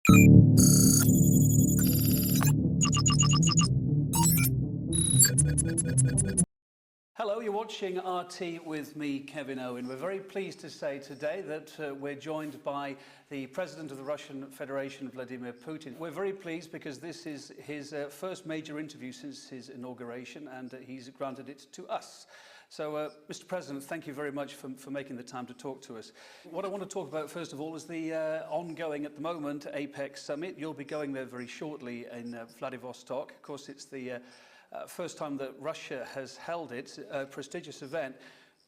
Hello, you're watching RT with me, Kevin Owen. We're very pleased to say today that we're joined by the President of the Russian Federation, Vladimir Putin. We're very pleased because this is his first major interview since his inauguration, and he's granted it to us. So, Mr. President, thank you very much for making the time to talk to us. What I want to talk about, first of all, is the ongoing, at the moment, APEC summit. You'll be going there very shortly in Vladivostok. Of course, it's the first time that Russia has held it, a prestigious event.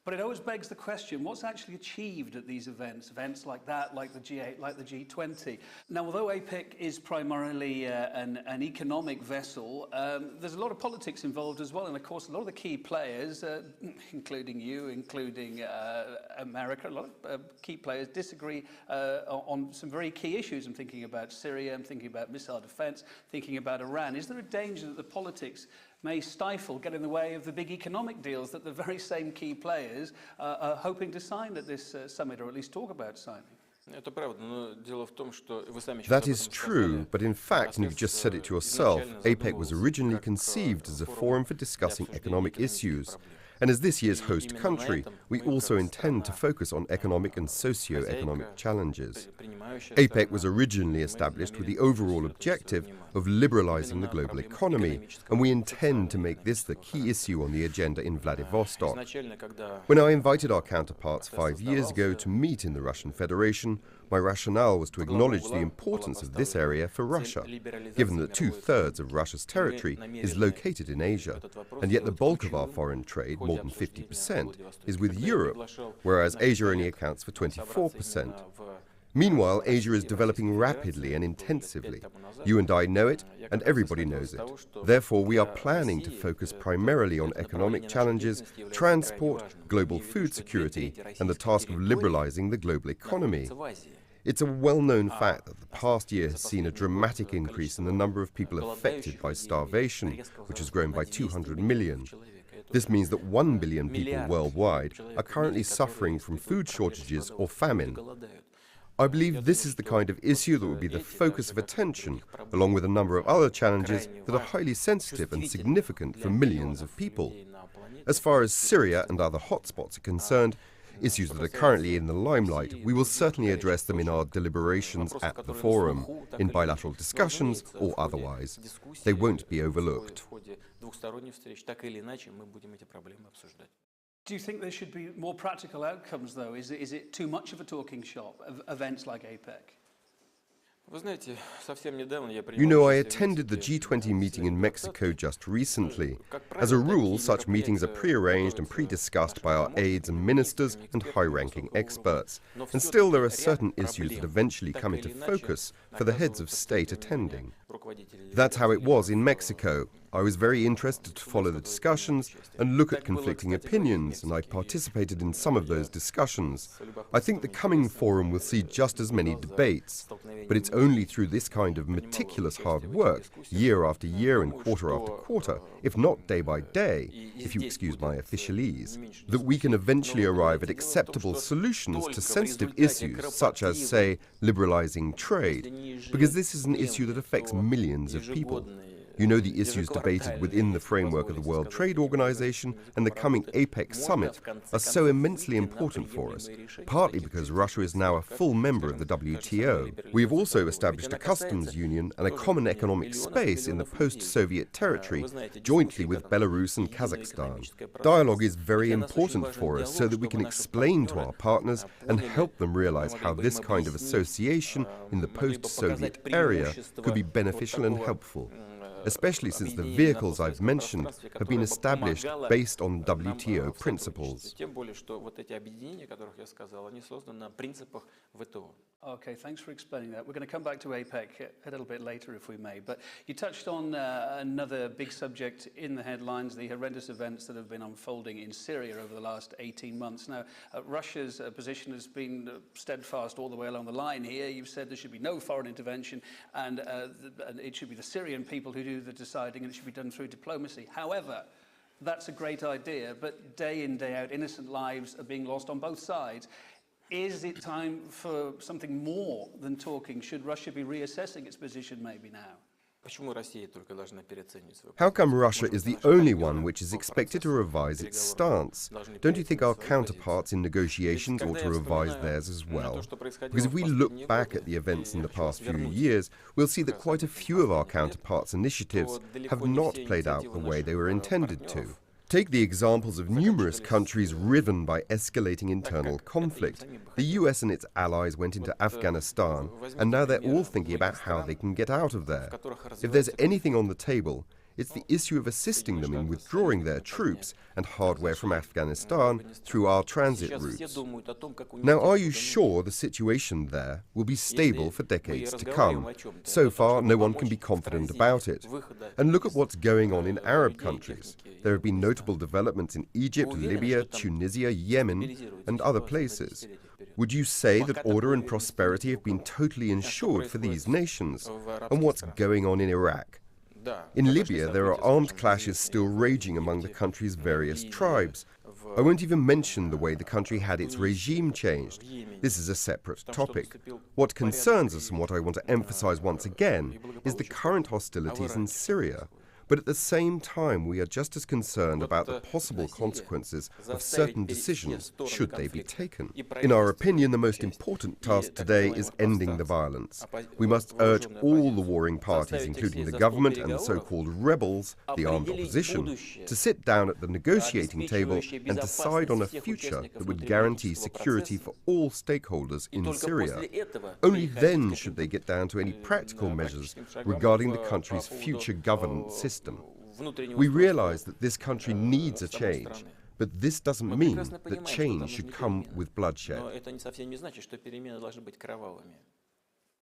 But it always begs the question, what's actually achieved at these events like that, like the G8, like the G20? Now, although APEC is primarily an economic vessel, there's a lot of politics involved as well. And of course, a lot of the key players, including you, including America, a lot of key players disagree on some very key issues. I'm thinking about Syria, I'm thinking about missile defense, thinking about Iran. Is there a danger that the politics may stifle, get in the way of the big economic deals that the very same key players are hoping to sign at this summit, or at least talk about signing? That is true, but in fact, and you've just said it yourself, APEC was originally conceived as a forum for discussing economic issues. And as this year's host country, we also intend to focus on economic and socio-economic challenges. APEC was originally established with the overall objective of liberalizing the global economy, and we intend to make this the key issue on the agenda in Vladivostok. When I invited our counterparts 5 years ago to meet in the Russian Federation, my rationale was to acknowledge the importance of this area for Russia, given that 2/3 of Russia's territory is located in Asia, and yet the bulk of our foreign trade, more than 50%, is with Europe, whereas Asia only accounts for 24%. Meanwhile, Asia is developing rapidly and intensively. You and I know it, and everybody knows it. Therefore, we are planning to focus primarily on economic challenges, transport, global food security, and the task of liberalizing the global economy. It's a well-known fact that the past year has seen a dramatic increase in the number of people affected by starvation, which has grown by 200 million. This means that 1 billion people worldwide are currently suffering from food shortages or famine. I believe this is the kind of issue that will be the focus of attention, along with a number of other challenges that are highly sensitive and significant for millions of people. As far as Syria and other hotspots are concerned, issues that are currently in the limelight, we will certainly address them in our deliberations at the forum, in bilateral discussions or otherwise. They won't be overlooked. Do you think there should be more practical outcomes, though? Is it too much of a talking shop, of events like APEC? You know, I attended the G20 meeting in Mexico just recently. As a rule, such meetings are pre-arranged and pre-discussed by our aides and ministers and high-ranking experts. And still, there are certain issues that eventually come into focus for the heads of state attending. That's how it was in Mexico. I was very interested to follow the discussions and look at conflicting opinions, and I participated in some of those discussions. I think the coming forum will see just as many debates, but it's only through this kind of meticulous hard work, year after year and quarter after quarter, if not day by day, if you excuse my officialese, that we can eventually arrive at acceptable solutions to sensitive issues such as, say, liberalizing trade, because this is an issue that affects millions of people. You know the issues debated within the framework of the World Trade Organization and the coming APEC summit are so immensely important for us, partly because Russia is now a full member of the WTO. We have also established a customs union and a common economic space in the post-Soviet territory, jointly with Belarus and Kazakhstan. Dialogue is very important for us so that we can explain to our partners and help them realize how this kind of association in the post-Soviet area could be beneficial and helpful, especially since the vehicles I've mentioned have been established based on WTO principles. Okay, thanks for explaining that. We're going to come back to APEC a little bit later, if we may. But you touched on another big subject in the headlines, the horrendous events that have been unfolding in Syria over the last 18 months. Now, Russia's position has been steadfast all the way along the line here. You've said there should be no foreign intervention, and it should be the Syrian people who do the deciding, and it should be done through diplomacy. However, that's a great idea, but day in, day out, innocent lives are being lost on both sides. Is it time for something more than talking? Should Russia be reassessing its position maybe now? How come Russia is the only one which is expected to revise its stance? Don't you think our counterparts in negotiations ought to revise theirs as well? Because if we look back at the events in the past few years, we'll see that quite a few of our counterparts' initiatives have not played out the way they were intended to. Take the examples of numerous countries riven by escalating internal conflict. The US and its allies went into Afghanistan, and now they're all thinking about how they can get out of there. If there's anything on the table, it's the issue of assisting them in withdrawing their troops and hardware from Afghanistan through our transit routes. Now, are you sure the situation there will be stable for decades to come? So far, no one can be confident about it. And look at what's going on in Arab countries. There have been notable developments in Egypt, Libya, Tunisia, Yemen, and other places. Would you say that order and prosperity have been totally ensured for these nations? And what's going on in Iraq? In Libya, there are armed clashes still raging among the country's various tribes. I won't even mention the way the country had its regime changed. This is a separate topic. What concerns us, and what I want to emphasize once again, is the current hostilities in Syria. But at the same time, we are just as concerned about the possible consequences of certain decisions, should they be taken. In our opinion, the most important task today is ending the violence. We must urge all the warring parties, including the government and the so-called rebels, the armed opposition, to sit down at the negotiating table and decide on a future that would guarantee security for all stakeholders in Syria. Only then should they get down to any practical measures regarding the country's future governance system. We realize that this country needs a change, but this doesn't mean that change should come with bloodshed.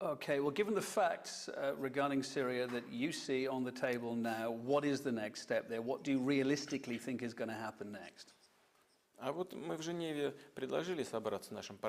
Okay, well, given the facts regarding Syria that you see on the table now, what is the next step there? What do you realistically think is going to happen next?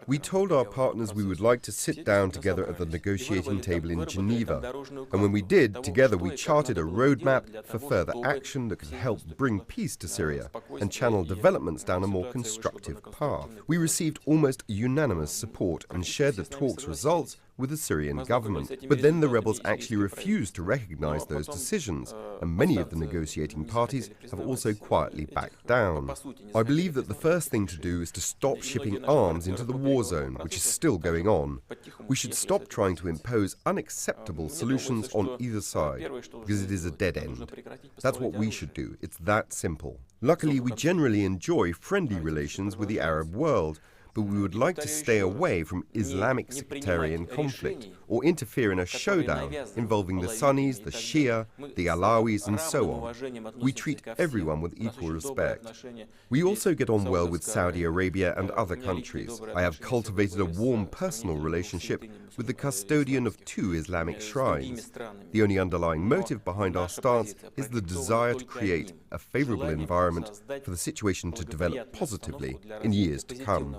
We told our partners we would like to sit down together at the negotiating table in Geneva. And when we did, together we charted a roadmap for further action that could help bring peace to Syria and channel developments down a more constructive path. We received almost unanimous support and shared the talks' results with the Syrian government. But then the rebels actually refused to recognize those decisions, and many of the negotiating parties have also quietly backed down. I believe that the first thing to do is to stop shipping arms into the war zone, which is still going on. We should stop trying to impose unacceptable solutions on either side, because it is a dead end. That's what we should do. It's that simple. Luckily, we generally enjoy friendly relations with the Arab world, but we would like to stay away from Islamic sectarian conflict or interfere in a showdown involving the Sunnis, the Shia, the Alawis, and so on. We treat everyone with equal respect. We also get on well with Saudi Arabia and other countries. I have cultivated a warm personal relationship with the custodian of 2 Islamic shrines. The only underlying motive behind our stance is the desire to create a favorable environment for the situation to develop positively in years to come.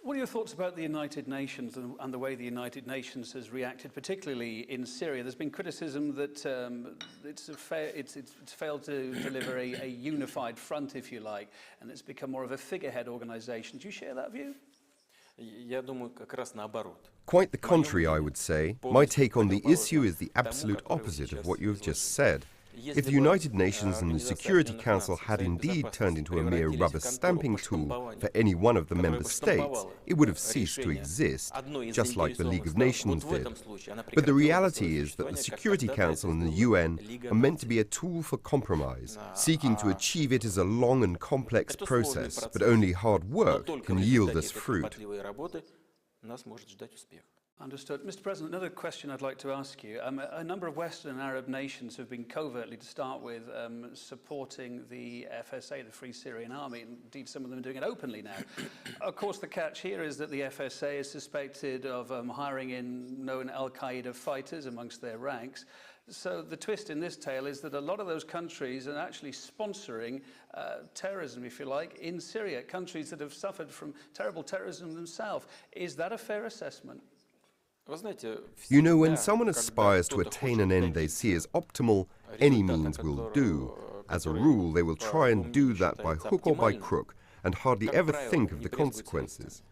What are your thoughts about the United Nations and the way the United Nations has reacted, particularly in Syria? There's been criticism that it's failed to deliver a unified front, if you like, and it's become more of a figurehead organization. Do you share that view? Quite the contrary, I would say. My take on the issue is the absolute opposite of what you have just said. If the United Nations and the Security Council had indeed turned into a mere rubber stamping tool for any one of the member states, it would have ceased to exist, just like the League of Nations did. But the reality is that the Security Council and the UN are meant to be a tool for compromise. Seeking to achieve it is a long and complex process, but only hard work can yield us fruit. Understood. Mr. President, another question I'd like to ask you. A number of Western and Arab nations have been covertly, to start with, supporting the FSA, the Free Syrian Army. Indeed, some of them are doing it openly now. Of course, the catch here is that the FSA is suspected of hiring in known al-Qaeda fighters amongst their ranks. So the twist in this tale is that a lot of those countries are actually sponsoring terrorism, if you like, in Syria, countries that have suffered from terrible terrorism themselves. Is that a fair assessment? You know, when someone aspires to attain an end they see as optimal, any means will do. As a rule, they will try and do that by hook or by crook, and hardly ever think of the consequences.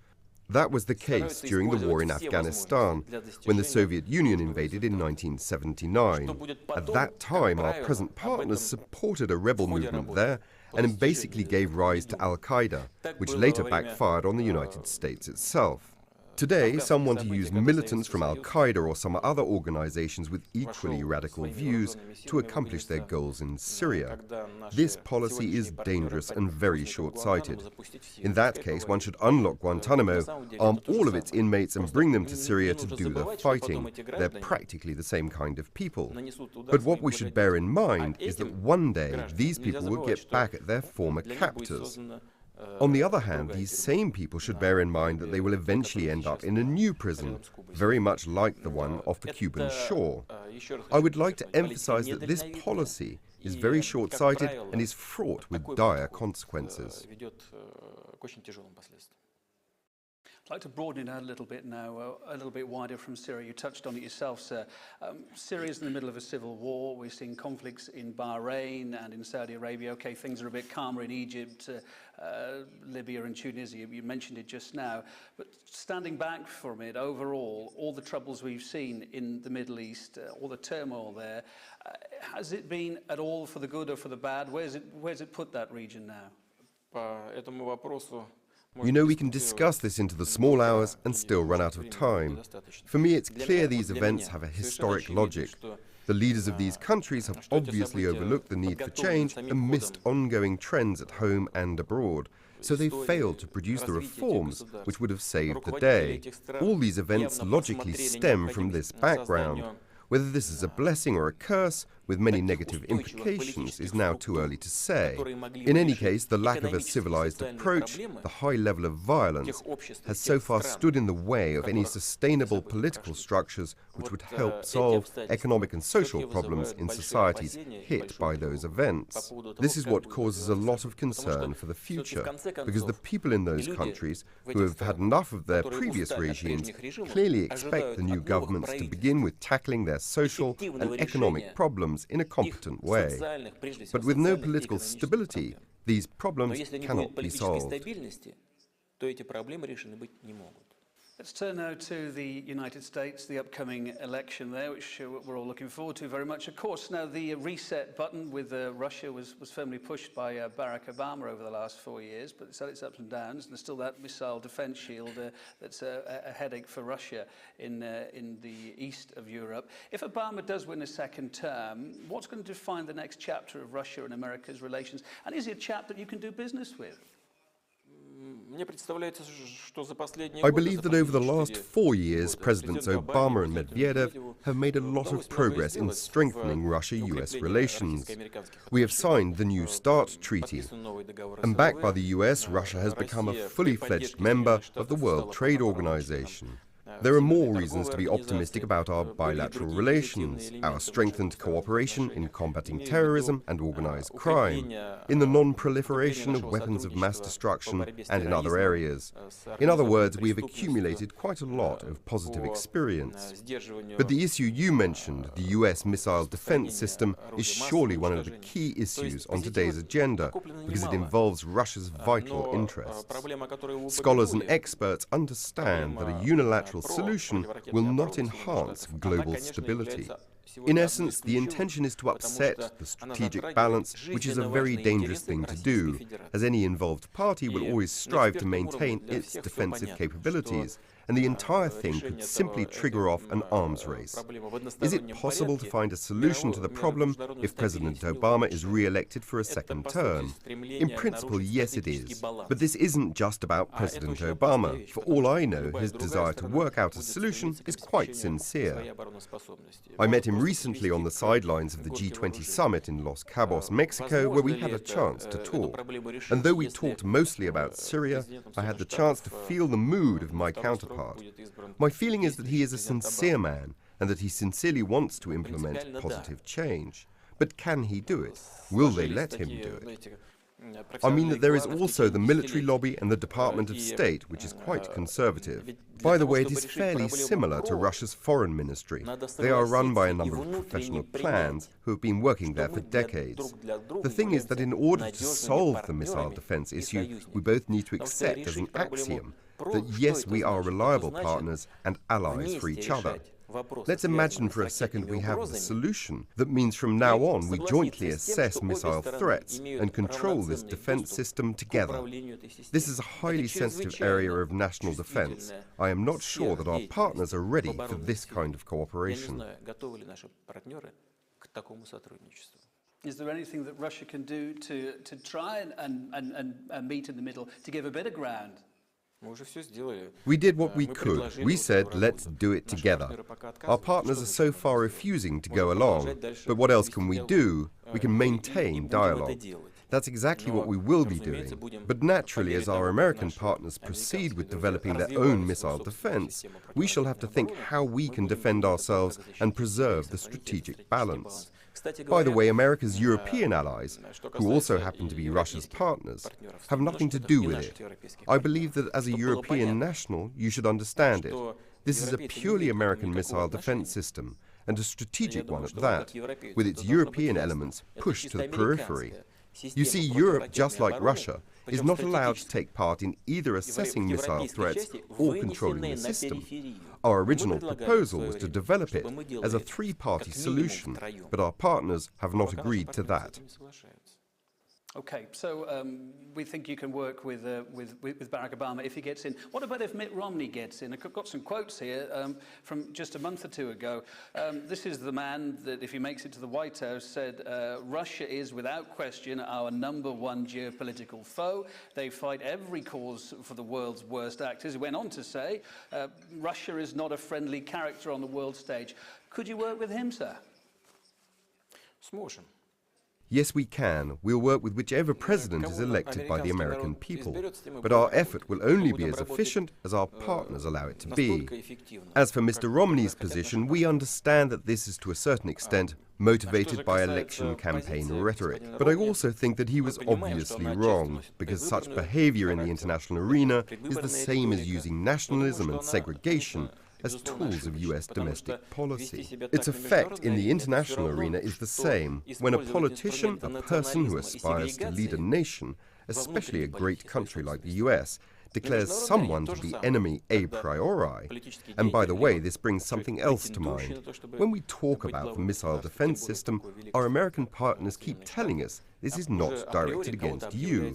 That was the case during the war in Afghanistan, when the Soviet Union invaded in 1979. At that time, our present partners supported a rebel movement there and basically gave rise to Al-Qaeda, which later backfired on the United States itself. Today, some want to use militants from Al-Qaeda or some other organizations with equally radical views to accomplish their goals in Syria. This policy is dangerous and very short-sighted. In that case, one should unlock Guantanamo, arm all of its inmates and bring them to Syria to do the fighting. They're practically the same kind of people. But what we should bear in mind is that one day these people will get back at their former captors. On the other hand, these same people should bear in mind that they will eventually end up in a new prison, very much like the one off the Cuban shore. I would like to emphasize that this policy is very short-sighted and is fraught with dire consequences. I'd like to broaden it out a little bit now, a little bit wider from Syria. You touched on it yourself, sir. Syria's in the middle of a civil war. We're seeing conflicts in Bahrain and in Saudi Arabia. Okay, things are a bit calmer in Egypt, Libya and Tunisia. You mentioned it just now. But standing back from it, overall, all the troubles we've seen in the Middle East, all the turmoil there, has it been at all for the good or for the bad? Where's it put that region now? You know, we can discuss this into the small hours and still run out of time. For me, it's clear these events have a historic logic. The leaders of these countries have obviously overlooked the need for change and missed ongoing trends at home and abroad. So they failed to produce the reforms which would have saved the day. All these events logically stem from this background. Whether this is a blessing or a curse, with many negative implications, is now too early to say. In any case, the lack of a civilized approach, the high level of violence, has so far stood in the way of any sustainable political structures which would help solve economic and social problems in societies hit by those events. This is what causes a lot of concern for the future, because the people in those countries, who have had enough of their previous regimes, clearly expect the new governments to begin with tackling their social and economic problems in a competent way. But with no political stability, these problems cannot be solved. Let's turn now to the United States, the upcoming election there, which we're all looking forward to very much. Of course, now the reset button with Russia was firmly pushed by Barack Obama over the last 4 years, but it's had its ups and downs, and there's still that missile defense shield that's a headache for Russia in the east of Europe. If Obama does win a second term, what's going to define the next chapter of Russia and America's relations? And is he a chap that you can do business with? I believe that over the last 4 years, Presidents Obama and Medvedev have made a lot of progress in strengthening Russia-US relations. We have signed the New START Treaty, and backed by the US, Russia has become a fully fledged member of the World Trade Organization. There are more reasons to be optimistic about our bilateral relations, our strengthened cooperation in combating terrorism and organized crime, in the non-proliferation of weapons of mass destruction, and in other areas. In other words, we have accumulated quite a lot of positive experience. But the issue you mentioned, the US missile defense system, is surely one of the key issues on today's agenda, because it involves Russia's vital interests. Scholars and experts understand that a unilateral solution will not enhance global stability. In essence, the intention is to upset the strategic balance, which is a very dangerous thing to do, as any involved party will always strive to maintain its defensive capabilities, and the entire thing could simply trigger off an arms race. Is it possible to find a solution to the problem if President Obama is re-elected for a second term? In principle, yes it is. But this isn't just about President Obama. For all I know, his desire to work out a solution is quite sincere. I met him recently on the sidelines of the G20 summit in Los Cabos, Mexico, where we had a chance to talk. And though we talked mostly about Syria, I had the chance to feel the mood of my counterpart. My feeling is that he is a sincere man and that he sincerely wants to implement positive change. But can he do it? Will they let him do it? I mean that there is also the military lobby and the Department of State, which is quite conservative. By the way, it is fairly similar to Russia's foreign ministry. They are run by a number of professional clans who have been working there for decades. The thing is that in order to solve the missile defense issue, we both need to accept as an axiom that yes, we are reliable partners and allies for each other. Let's imagine for a second we have the solution. That means from now on we jointly assess missile threats and control this defense system together. This is a highly sensitive area of national defense. I am not sure that our partners are ready for this kind of cooperation. Is there anything that Russia can do to try and meet in the middle, to give a bit of ground? We did what we could. We said, let's do it together. Our partners are so far refusing to go along. But what else can we do? We can maintain dialogue. That's exactly what we will be doing. But naturally, as our American partners proceed with developing their own missile defense, we shall have to think how we can defend ourselves and preserve the strategic balance. By the way, America's European allies, who also happen to be Russia's partners, have nothing to do with it. I believe that as a European national, you should understand it. This is a purely American missile defense system, and a strategic one at that, with its European elements pushed to the periphery. You see, Europe, just like Russia, is not allowed to take part in either assessing missile threats or controlling the system. Our original proposal was to develop it as a three-party solution, but our partners have not agreed to that. Okay, so we think you can work with Barack Obama if he gets in. What about if Mitt Romney gets in? I've got some quotes here from just a month or two ago. This is the man that, if he makes it to the White House, said, Russia is without question our #1 geopolitical foe. They fight every cause for the world's worst actors. He went on to say, Russia is not a friendly character on the world stage. Could you work with him, sir? Yes, we can. We'll work with whichever president is elected by the American people. But our effort will only be as efficient as our partners allow it to be. As for Mr. Romney's position, we understand that this is to a certain extent motivated by election campaign rhetoric. But I also think that he was obviously wrong, because such behavior in the international arena is the same as using nationalism and segregation as tools of US domestic policy. Its effect in the international arena is the same. When a politician, a person who aspires to lead a nation, especially a great country like the US, declares someone to be enemy a priori. And by the way, this brings something else to mind. When we talk about the missile defense system, our American partners keep telling us this is not directed against you.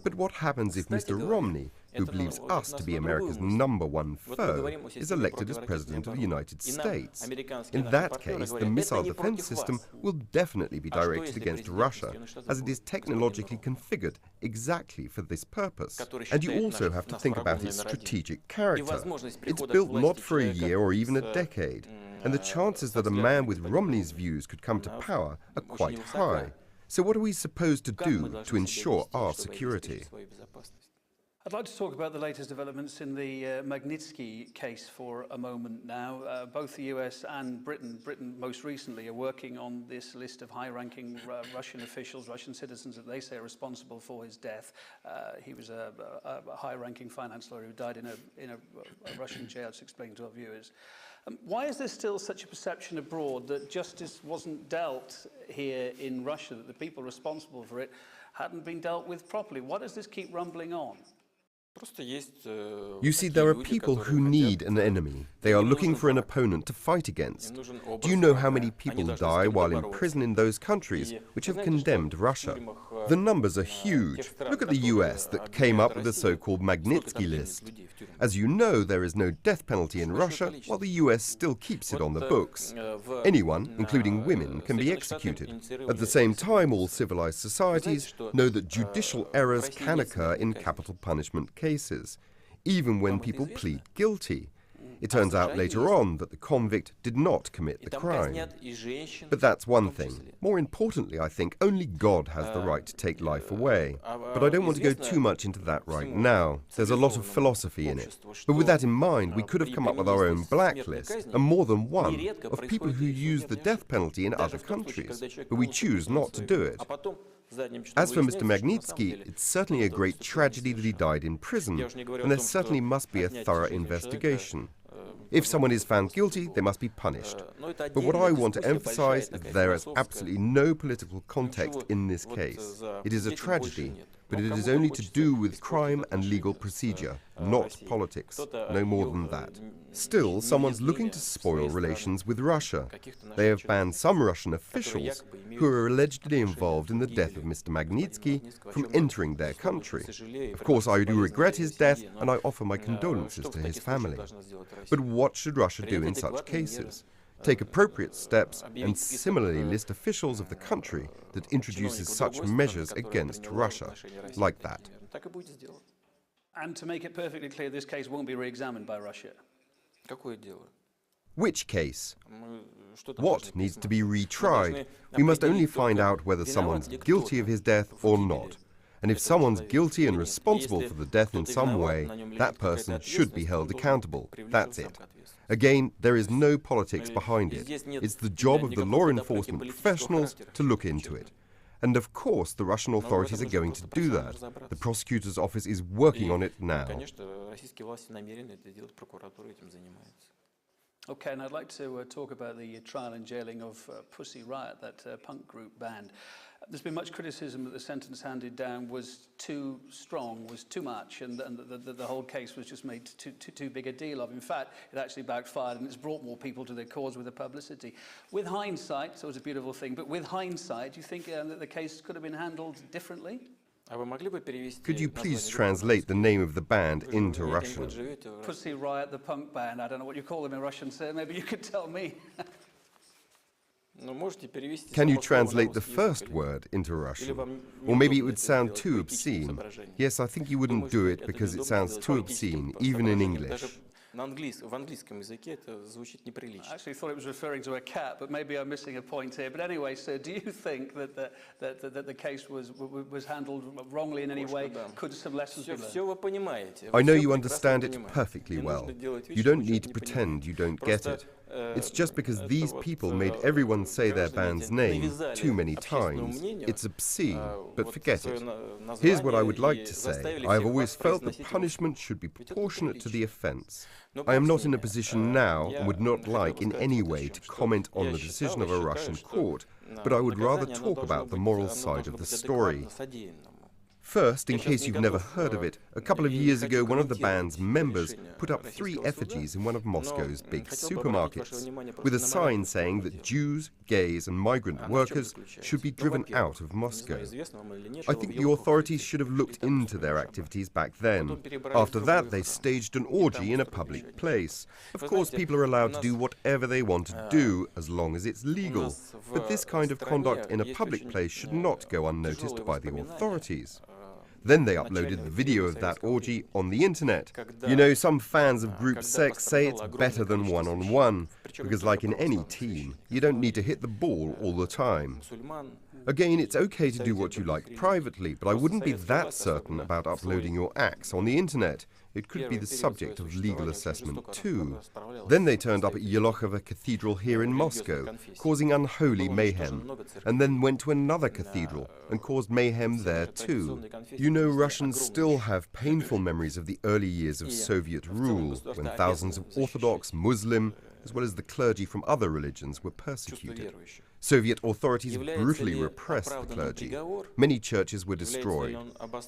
But what happens if Mr. Romney, who believes us to be America's #1 foe, is elected as President of the United States? In that case, the missile defense system will definitely be directed against Russia, as it is technologically configured exactly for this purpose. And you also have to think about its strategic character. It's built not for a year or even a decade, and the chances that a man with Romney's views could come to power are quite high. So what are we supposed to do to ensure our security? I'd like to talk about the latest developments in the Magnitsky case for a moment now. Both the US and Britain most recently, are working on this list of high-ranking Russian officials, Russian citizens that they say are responsible for his death. He was a high-ranking finance lawyer who died in a Russian jail, to explain to our viewers. Why is there still such a perception abroad that justice wasn't dealt here in Russia, that the people responsible for it hadn't been dealt with properly? Why does this keep rumbling on? You see, there are people who need an enemy. They are looking for an opponent to fight against. Do you know how many people die while in prison in those countries which have condemned Russia? The numbers are huge. Look at the US that came up with the so-called Magnitsky list. As you know, there is no death penalty in Russia, while the US still keeps it on the books. Anyone, including women, can be executed. At the same time, all civilized societies know that judicial errors can occur in capital punishment cases, even when people plead guilty. It turns out later on that the convict did not commit the crime. But that's one thing. More importantly, I think, only God has the right to take life away. But I don't want to go too much into that right now. There's a lot of philosophy in it. But with that in mind, we could have come up with our own blacklist, and more than one, of people who use the death penalty in other countries. But we choose not to do it. As for Mr. Magnitsky, it's certainly a great tragedy that he died in prison, and there certainly must be a thorough investigation. If someone is found guilty, they must be punished. But what I want to emphasize is there is absolutely no political context in this case. It is a tragedy, but it is only to do with crime and legal procedure, not politics, no more than that. Still, someone's looking to spoil relations with Russia. They have banned some Russian officials who are allegedly involved in the death of Mr. Magnitsky from entering their country. Of course, I do regret his death, and I offer my condolences to his family. But what should Russia do in such cases? Take appropriate steps and similarly list officials of the country that introduces such measures against Russia, like that. And to make it perfectly clear, this case won't be re-examined by Russia. Which case? What needs to be retried? We must only find out whether someone's guilty of his death or not. And if someone's guilty and responsible for the death in some way, that person should be held accountable. That's it. Again, there is no politics behind it. It's the job of the law enforcement professionals to look into it. And of course, the Russian authorities are going to do that. The prosecutor's office is working on it now. Okay, and I'd like to talk about the trial and jailing of Pussy Riot, that punk group band. There's been much criticism that the sentence handed down was too strong, was too much, and the whole case was just made too big a deal of. In fact, it actually backfired, and it's brought more people to the cause with the publicity. With hindsight, so it's a beautiful thing, but with hindsight, do you think that the case could have been handled differently? Could you please translate the name of the band into Russian? Pussy Riot, the punk band. I don't know what you call them in Russian, so maybe you could tell me. Can you translate the first word into Russian? Or maybe it would sound too obscene. Yes, I think you wouldn't do it because it sounds too obscene, even in English. I actually thought it was referring to a cat, but maybe I'm missing a point here. But anyway, so do you think that the case was handled wrongly in any way? Could some lessons be learned? I know you understand it perfectly well. You don't need to pretend you don't get it. It's just because these people made everyone say their band's name too many times. It's obscene, but forget it. Here's what I would like to say. I have always felt that punishment should be proportionate to the offence. I am not in a position now and would not like in any way to comment on the decision of a Russian court, but I would rather talk about the moral side of the story. First, in case you've never heard of it, a couple of years ago one of the band's members put up 3 effigies in one of Moscow's big supermarkets, with a sign saying that Jews, gays and migrant workers should be driven out of Moscow. I think the authorities should have looked into their activities back then. After that, they staged an orgy in a public place. Of course, people are allowed to do whatever they want to do, as long as it's legal. But this kind of conduct in a public place should not go unnoticed by the authorities. Then they uploaded the video of that orgy on the internet. You know, some fans of group sex say it's better than one-on-one, because like in any team, you don't need to hit the ball all the time. Again, it's okay to do what you like privately, but I wouldn't be that certain about uploading your acts on the internet. It could be the subject of legal assessment too. Then they turned up at Yelokhovo Cathedral here in Moscow, causing unholy mayhem, and then went to another cathedral and caused mayhem there too. You know, Russians still have painful memories of the early years of Soviet rule, when thousands of Orthodox, Muslim, as well as the clergy from other religions were persecuted. Soviet authorities brutally repressed the clergy. Many churches were destroyed.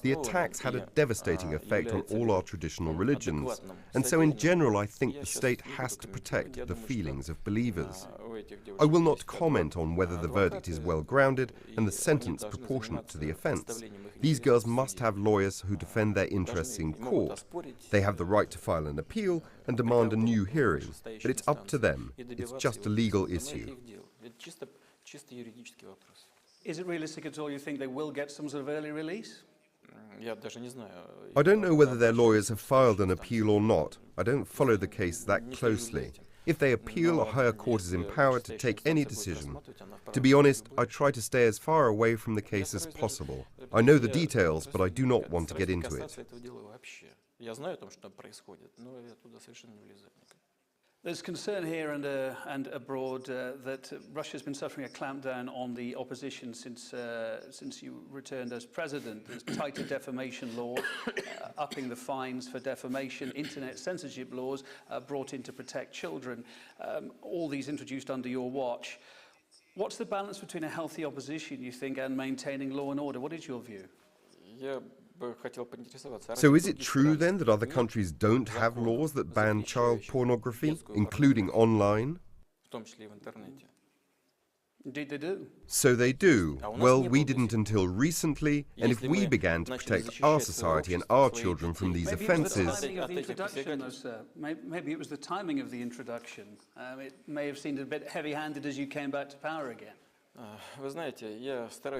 The attacks had a devastating effect on all our traditional religions, and so in general I think the state has to protect the feelings of believers. I will not comment on whether the verdict is well grounded and the sentence proportionate to the offence. These girls must have lawyers who defend their interests in court. They have the right to file an appeal and demand a new hearing, but it's up to them. It's just a legal issue. Is it realistic at all you think they will get some sort of early release? I don't know whether their lawyers have filed an appeal or not. I don't follow the case that closely. If they appeal, a higher court is empowered to take any decision. To be honest, I try to stay as far away from the case as possible. I know the details, but I do not want to get into it. There's concern here and abroad that Russia's been suffering a clampdown on the opposition since you returned as president. There's tighter defamation law, upping the fines for defamation, internet censorship laws brought in to protect children, all these introduced under your watch. What's the balance between a healthy opposition, you think, and maintaining law and order? What is your view? So is it true then that other countries don't have laws that ban child pornography, including online? Indeed they do. So they do. Well, we didn't until recently, and if we began to protect our society and our children from these offences... Maybe it was the timing of the introduction. It may have seemed a bit heavy-handed as you came back to power again.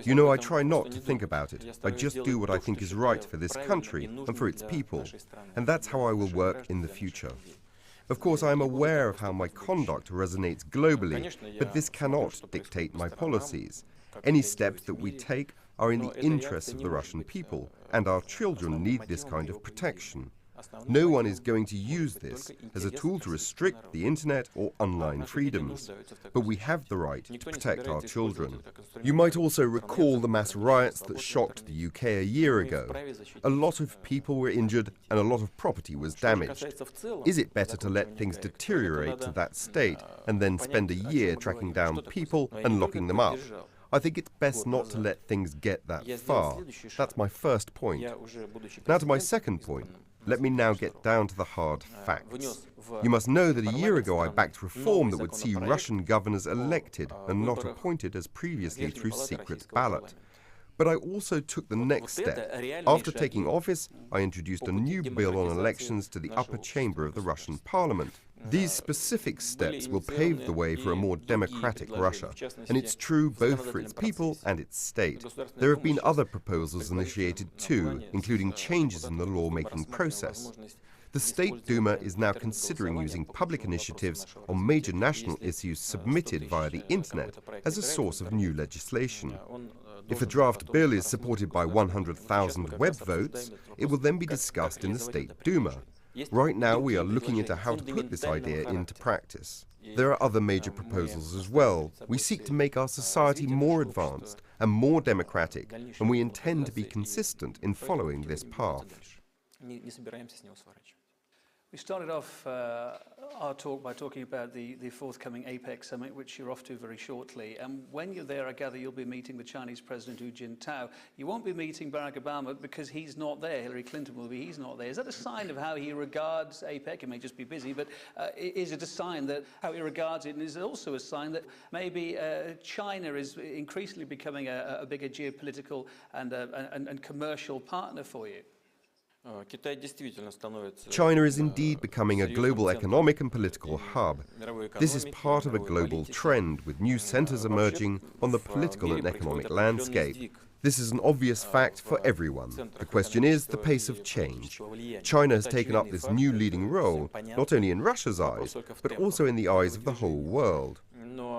You know, I try not to think about it. I just do what I think is right for this country and for its people. And that's how I will work in the future. Of course, I am aware of how my conduct resonates globally, but this cannot dictate my policies. Any steps that we take are in the interests of the Russian people, and our children need this kind of protection. No one is going to use this as a tool to restrict the internet or online freedoms, but we have the right to protect our children. You might also recall the mass riots that shocked the UK a year ago. A lot of people were injured and a lot of property was damaged. Is it better to let things deteriorate to that state and then spend a year tracking down people and locking them up? I think it's best not to let things get that far. That's my first point. Now to my second point. Let me now get down to the hard facts. You must know that a year ago I backed reform that would see Russian governors elected and not appointed as previously through secret ballot. But I also took the next step. After taking office, I introduced a new bill on elections to the upper chamber of the Russian parliament. These specific steps will pave the way for a more democratic Russia, and it's true both for its people and its state. There have been other proposals initiated too, including changes in the lawmaking process. The State Duma is now considering using public initiatives on major national issues submitted via the internet as a source of new legislation. If a draft bill is supported by 100,000 web votes, it will then be discussed in the State Duma. Right now we are looking into how to put this idea into practice. There are other major proposals as well. We seek to make our society more advanced and more democratic, and we intend to be consistent in following this path. We started off our talk by talking about the forthcoming APEC summit, which you're off to very shortly. And when you're there, I gather you'll be meeting the Chinese President Hu Jintao. You won't be meeting Barack Obama because he's not there. Hillary Clinton will be, he's not there. Is that a sign of how he regards APEC? It may just be busy, but is it a sign that how he regards it? And is it also a sign that maybe China is increasingly becoming a bigger geopolitical and commercial partner for you? China is indeed becoming a global economic and political hub. This is part of a global trend, with new centers emerging on the political and economic landscape. This is an obvious fact for everyone. The question is the pace of change. China has taken up this new leading role, not only in Russia's eyes, but also in the eyes of the whole world.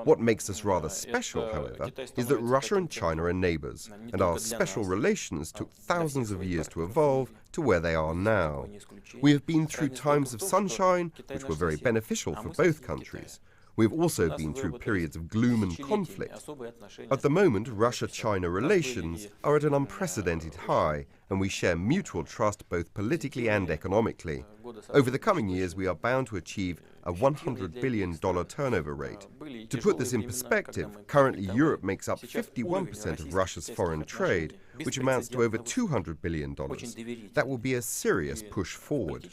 What makes us rather special, however, is that Russia and China are neighbors, and our special relations took thousands of years to evolve to where they are now. We have been through times of sunshine, which were very beneficial for both countries. We have also been through periods of gloom and conflict. At the moment, Russia-China relations are at an unprecedented high, and we share mutual trust both politically and economically. Over the coming years, we are bound to achieve a $100 billion turnover rate. To put this in perspective, currently Europe makes up 51% of Russia's foreign trade, which amounts to over $200 billion. That will be a serious push forward.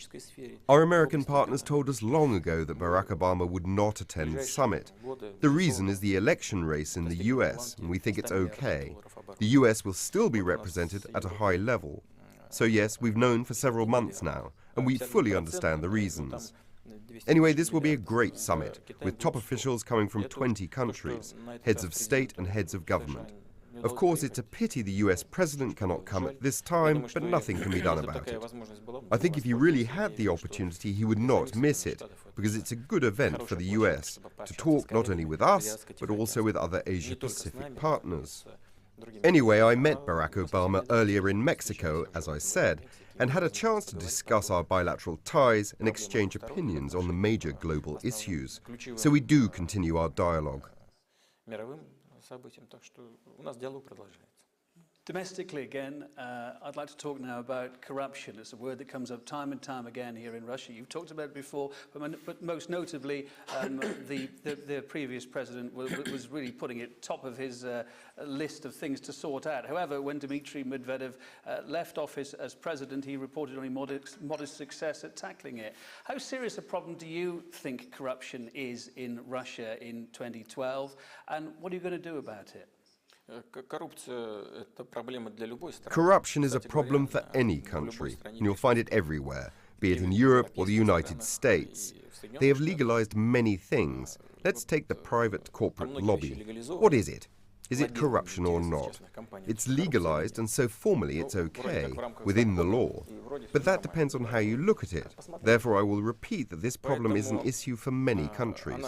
Our American partners told us long ago that Barack Obama would not attend the summit. The reason is the election race in the US, and we think it's okay. The US will still be represented at a high level. So yes, we've known for several months now, and we fully understand the reasons. Anyway, this will be a great summit, with top officials coming from 20 countries, heads of state and heads of government. Of course, it's a pity the US president cannot come at this time, but nothing can be done about it. I think if he really had the opportunity, he would not miss it, because it's a good event for the US to talk not only with us, but also with other Asia-Pacific partners. Anyway, I met Barack Obama earlier in Mexico, as I said. and had a chance to discuss our bilateral ties and exchange opinions on the major global issues. So we do continue our dialogue. Domestically, again, I'd like to talk now about corruption. It's a word that comes up time and time again here in Russia. You've talked about it before, but most notably, the previous president was really putting it top of his list of things to sort out. However, when Dmitry Medvedev left office as president, he reported only modest success at tackling it. How serious a problem do you think corruption is in Russia in 2012, and what are you going to do about it? Corruption is a problem for any country, and you'll find it everywhere, be it in Europe or the United States. They have legalized many things. Let's take the private corporate lobby. What is it? Is it corruption or not? It's legalized, and so formally it's okay, within the law. But that depends on how you look at it. Therefore, I will repeat that this problem is an issue for many countries.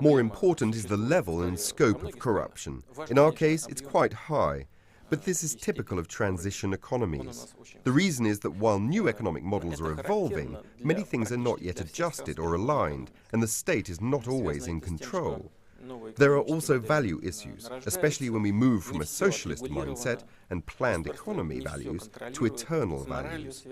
More important is the level and scope of corruption. In our case, it's quite high. But this is typical of transition economies. The reason is that while new economic models are evolving, many things are not yet adjusted or aligned, and the state is not always in control. There are also value issues, especially when we move from a socialist mindset and planned economy values to eternal values.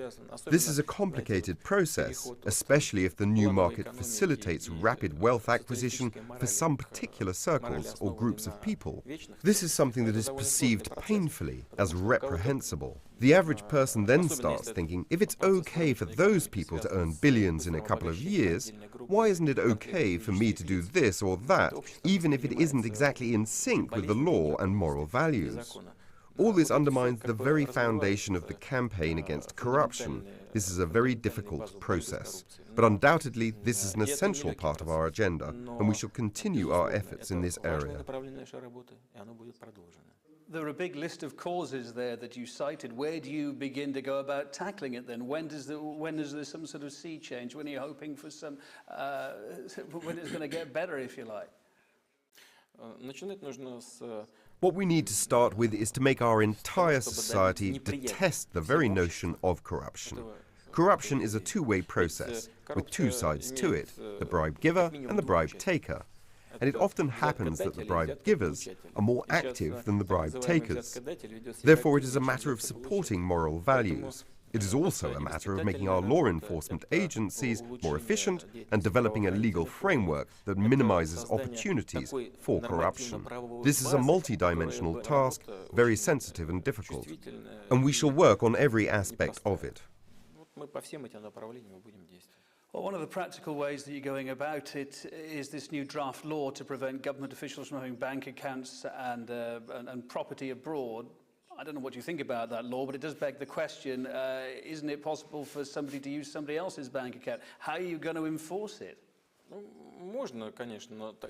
This is a complicated process, especially if the new market facilitates rapid wealth acquisition for some particular circles or groups of people. This is something that is perceived painfully as reprehensible. The average person then starts thinking, if it's okay for those people to earn billions in a couple of years, why isn't it okay for me to do this or that, even if it isn't exactly in sync with the law and moral values? All this undermines the very foundation of the campaign against corruption. This is a very difficult process. But undoubtedly, this is an essential part of our agenda, and we shall continue our efforts in this area. There are a big list of causes there that you cited. Where do you begin to go about tackling it then? When is there some sort of sea change? When are you hoping for some, when it's going to get better, if you like? What we need to start with is to make our entire society detest the very notion of corruption. Corruption is a two-way process, with two sides to it, the bribe giver and the bribe taker. And it often happens that the bribe givers are more active than the bribe takers. Therefore, it is a matter of supporting moral values. It is also a matter of making our law enforcement agencies more efficient and developing a legal framework that minimizes opportunities for corruption. This is a multi-dimensional task, very sensitive and difficult, and we shall work on every aspect of it. Well, one of the practical ways that you're going about it is this new draft law to prevent government officials from having bank accounts and property abroad. I don't know what you think about that law, but it does beg the question, isn't it possible for somebody to use somebody else's bank account? How are you going to enforce it?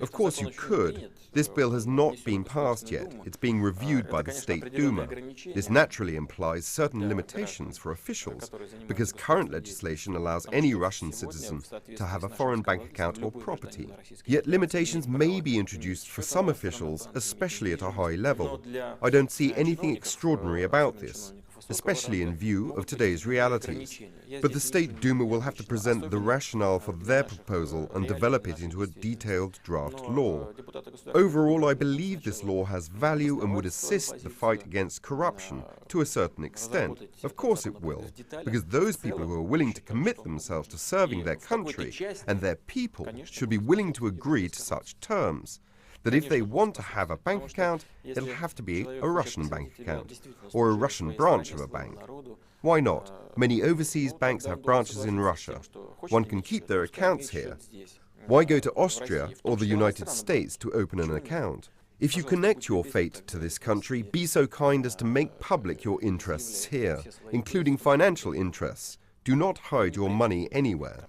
Of course you could. This bill has not been passed yet. It's being reviewed by the State Duma. This naturally implies certain limitations for officials, because current legislation allows any Russian citizen to have a foreign bank account or property. Yet limitations may be introduced for some officials, especially at a high level. I don't see anything extraordinary about this, especially in view of today's realities. But the State Duma will have to present the rationale for their proposal and develop it into a detailed draft law. Overall, I believe this law has value and would assist the fight against corruption to a certain extent. Of course it will, because those people who are willing to commit themselves to serving their country and their people should be willing to agree to such terms. That if they want to have a bank account, it'll have to be a Russian bank account, or a Russian branch of a bank. Why not? Many overseas banks have branches in Russia. One can keep their accounts here. Why go to Austria or the United States to open an account? If you connect your fate to this country, be so kind as to make public your interests here, including financial interests. Do not hide your money anywhere.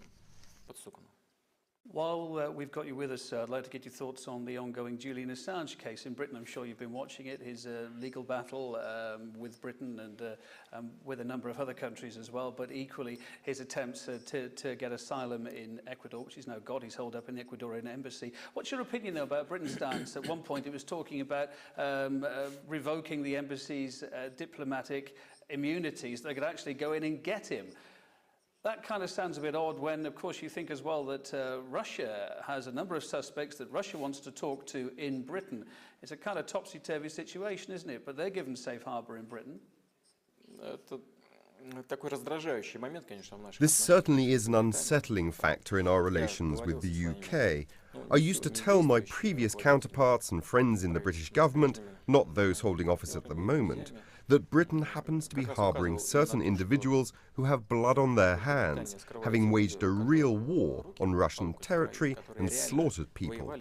While we've got you with us, I'd like to get your thoughts on the ongoing Julian Assange case in Britain. I'm sure you've been watching it, his legal battle with Britain and with a number of other countries as well, but equally his attempts to get asylum in Ecuador, which he's now got. He's held up in the Ecuadorian embassy. What's your opinion, though, about Britain's stance? At one point it was talking about revoking the embassy's diplomatic immunities, they could actually go in and get him. That kind of sounds a bit odd when, of course, you think as well that Russia has a number of suspects that Russia wants to talk to in Britain. It's a kind of topsy-turvy situation, isn't it? But they're given safe harbour in Britain. This certainly is an unsettling factor in our relations with the UK. I used to tell my previous counterparts and friends in the British government, not those holding office at the moment, that Britain happens to be harbouring certain individuals who have blood on their hands, having waged a real war on Russian territory and slaughtered people.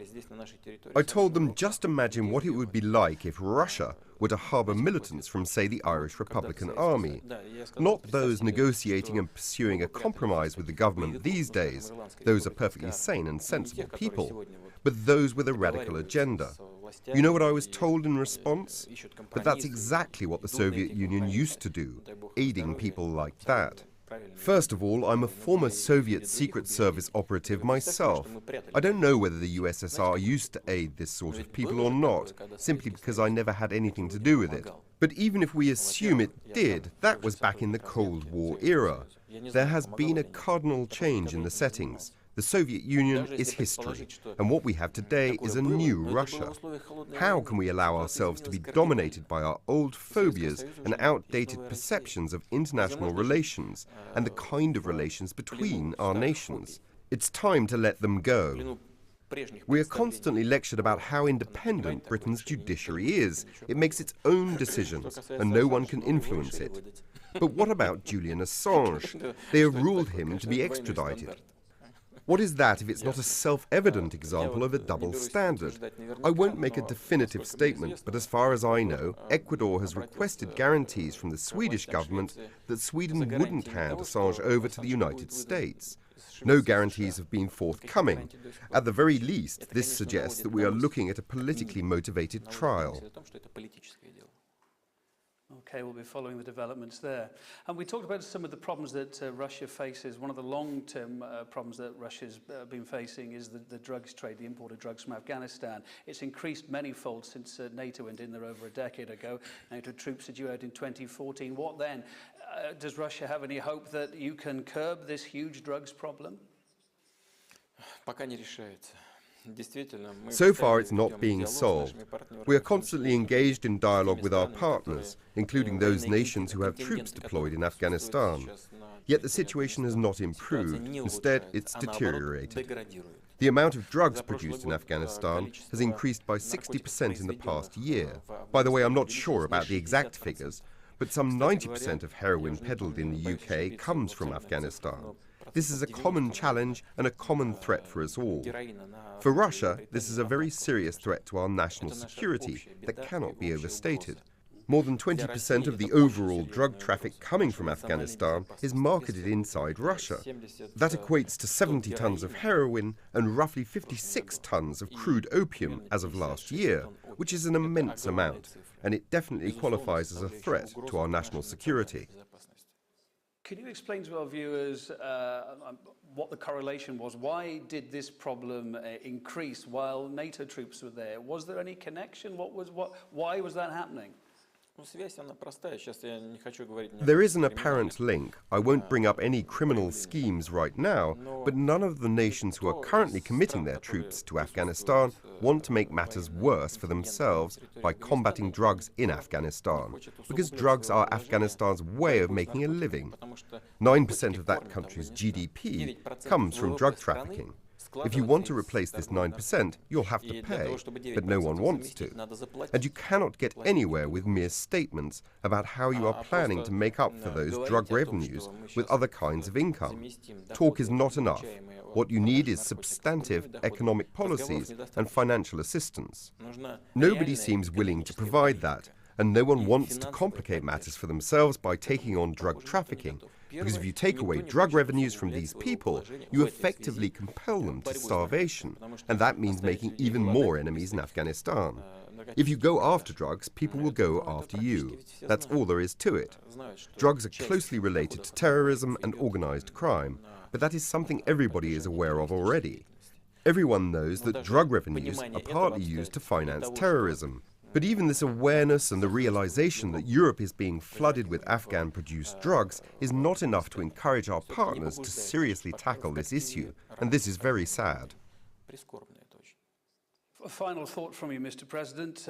I told them just imagine what it would be like if Russia were to harbour militants from, say, the Irish Republican Army. Not those negotiating and pursuing a compromise with the government these days, those are perfectly sane and sensible people, but those with a radical agenda. You know what I was told in response? But that's exactly what the Soviet Union used to do, aiding people like that. First of all, I'm a former Soviet Secret Service operative myself. I don't know whether the USSR used to aid this sort of people or not, simply because I never had anything to do with it. But even if we assume it did, that was back in the Cold War era. There has been a cardinal change in the settings. The Soviet Union is history, and what we have today is a new Russia. How can we allow ourselves to be dominated by our old phobias and outdated perceptions of international relations and the kind of relations between our nations? It's time to let them go. We are constantly lectured about how independent Britain's judiciary is. It makes its own decisions, and no one can influence it. But what about Julian Assange? They have ruled him to be extradited. What is that if it's not a self-evident example of a double standard? I won't make a definitive statement, but as far as I know, Ecuador has requested guarantees from the Swedish government that Sweden wouldn't hand Assange over to the United States. No guarantees have been forthcoming. At the very least, this suggests that we are looking at a politically motivated trial. Okay, we'll be following the developments there. And we talked about some of the problems that Russia faces. One of the long-term problems that Russia's been facing is the drugs trade, the import of drugs from Afghanistan. It's increased many-fold since NATO went in there over a decade ago. NATO troops are due out in 2014. What then? Does Russia have any hope that you can curb this huge drugs problem? So far, it's not being solved. We are constantly engaged in dialogue with our partners, including those nations who have troops deployed in Afghanistan. Yet the situation has not improved. Instead, it's deteriorated. The amount of drugs produced in Afghanistan has increased by 60% in the past year. By the way, I'm not sure about the exact figures, but some 90% of heroin peddled in the UK comes from Afghanistan. This is a common challenge and a common threat for us all. For Russia, this is a very serious threat to our national security that cannot be overstated. More than 20% of the overall drug traffic coming from Afghanistan is marketed inside Russia. That equates to 70 tons of heroin and roughly 56 tons of crude opium as of last year, which is an immense amount, and it definitely qualifies as a threat to our national security. Can you explain to our viewers what the correlation was? Why did this problem increase while NATO troops were there? Was there any connection? Why was that happening? There is an apparent link. I won't bring up any criminal schemes right now, but none of the nations who are currently committing their troops to Afghanistan want to make matters worse for themselves by combating drugs in Afghanistan, because drugs are Afghanistan's way of making a living. 9% of that country's GDP comes from drug trafficking. If you want to replace this 9%, you'll have to pay, but no one wants to. And you cannot get anywhere with mere statements about how you are planning to make up for those drug revenues with other kinds of income. Talk is not enough. What you need is substantive economic policies and financial assistance. Nobody seems willing to provide that, and no one wants to complicate matters for themselves by taking on drug trafficking. Because if you take away drug revenues from these people, you effectively compel them to starvation, and that means making even more enemies in Afghanistan. If you go after drugs, people will go after you. That's all there is to it. Drugs are closely related to terrorism and organized crime, but that is something everybody is aware of already. Everyone knows that drug revenues are partly used to finance terrorism. But even this awareness and the realization that Europe is being flooded with Afghan-produced drugs is not enough to encourage our partners to seriously tackle this issue, and this is very sad. A final thought from you, Mr. President.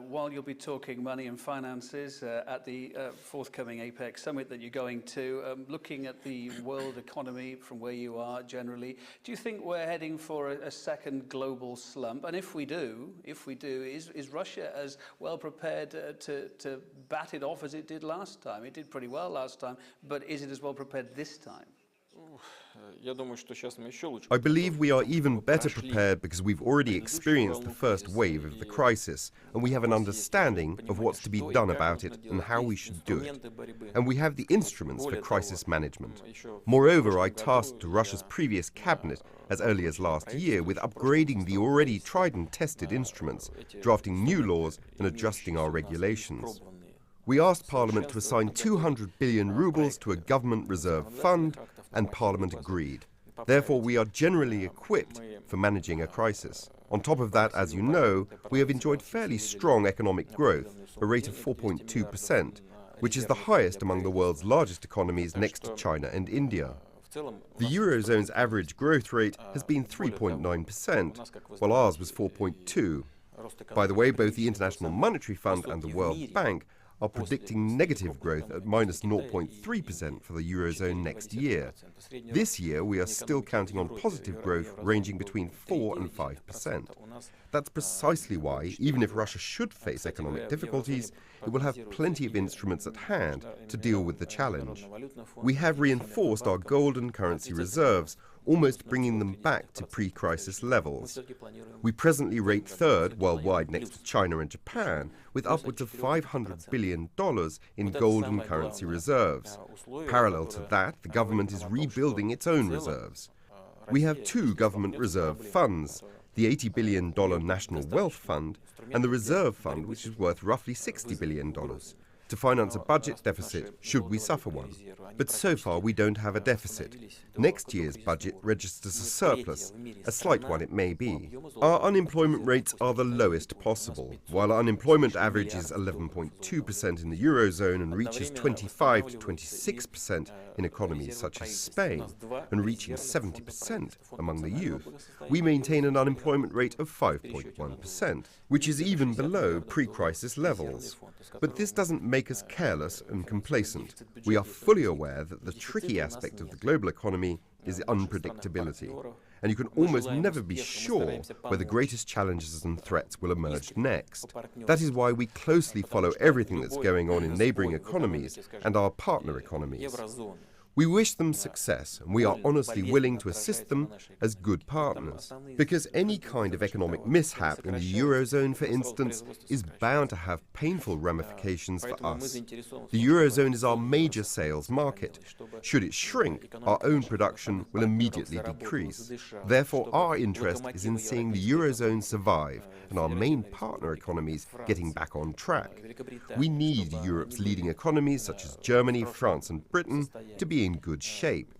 While you'll be talking money and finances at the forthcoming APEC summit that you're going to, looking at the world economy from where you are generally, do you think we're heading for a second global slump? And if we do, is Russia as well prepared to bat it off as it did last time? It did pretty well last time, but is it as well prepared this time? I believe we are even better prepared because we've already experienced the first wave of the crisis, and we have an understanding of what's to be done about it and how we should do it. And we have the instruments for crisis management. Moreover, I tasked Russia's previous cabinet as early as last year with upgrading the already tried and tested instruments, drafting new laws and adjusting our regulations. We asked Parliament to assign 200 billion rubles to a government reserve fund, and Parliament agreed. Therefore, we are generally equipped for managing a crisis. On top of that, as you know, we have enjoyed fairly strong economic growth, a rate of 4.2%, which is the highest among the world's largest economies next to China and India. The Eurozone's average growth rate has been 3.9%, while ours was 4.2%. By the way, both the International Monetary Fund and the World Bank are predicting negative growth at minus 0.3% for the Eurozone next year. This year, we are still counting on positive growth ranging between 4 and 5%. That's precisely why, even if Russia should face economic difficulties, it will have plenty of instruments at hand to deal with the challenge. We have reinforced our golden currency reserves, almost bringing them back to pre-crisis levels. We presently rate third worldwide next to China and Japan, with upwards of $500 billion in golden currency reserves. Parallel to that, the government is rebuilding its own reserves. We have two government reserve funds, the $80 billion National Wealth Fund and the Reserve Fund, which is worth roughly $60 billion, to finance a budget deficit should we suffer one. But so far we don't have a deficit. Next year's budget registers a surplus, a slight one it may be. Our unemployment rates are the lowest possible. While unemployment averages 11.2% in the Eurozone and reaches 25 to 26% in economies such as Spain, and reaching 70% among the youth, we maintain an unemployment rate of 5.1%, which is even below pre-crisis levels. But this doesn't make us careless and complacent. We are fully aware that the tricky aspect of the global economy is unpredictability, and you can almost never be sure where the greatest challenges and threats will emerge next. That is why we closely follow everything that's going on in neighboring economies and our partner economies. We wish them success, and we are honestly willing to assist them as good partners. Because any kind of economic mishap in the Eurozone, for instance, is bound to have painful ramifications for us. The Eurozone is our major sales market. Should it shrink, our own production will immediately decrease. Therefore, our interest is in seeing the Eurozone survive and our main partner economies getting back on track. We need Europe's leading economies, such as Germany, France and Britain, to be in good shape.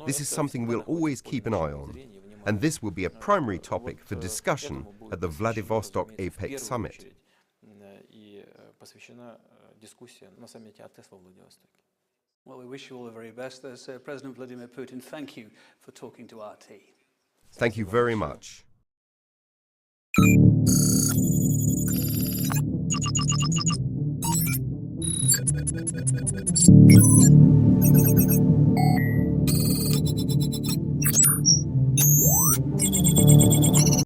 This is something we'll always keep an eye on, and this will be a primary topic for discussion at the Vladivostok APEC summit. Well, we wish you all the very best. As President Vladimir Putin, thank you for talking to RT. Thank you very much.